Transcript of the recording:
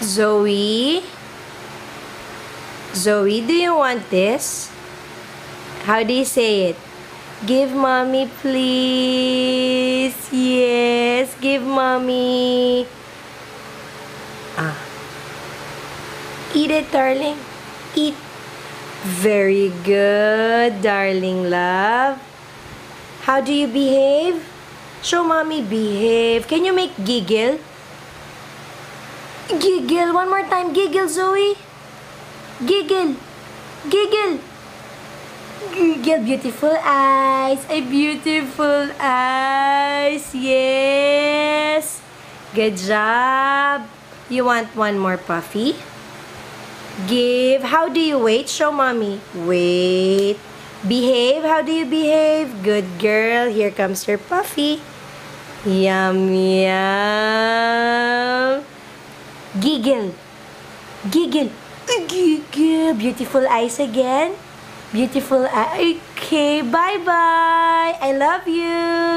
Zoe? Zoe, do you want this? How do you say it? Give mommy, please. Yes, give mommy. Eat it, darling. Eat. Very good, darling love. How do you behave? Show mommy behave. Can you make giggle? Giggle. One more time. Giggle, Zoe. Giggle. Giggle. Giggle. Beautiful eyes. A beautiful eyes. Yes. Good job. You want one more puffy? Give. How do you wait? Show mommy. Wait. Behave. How do you behave? Good girl. Here comes your puffy. Yum, yum. Giggle. Giggle. Giggle. Beautiful eyes again. Beautiful eyes. Okay, bye-bye. I love you.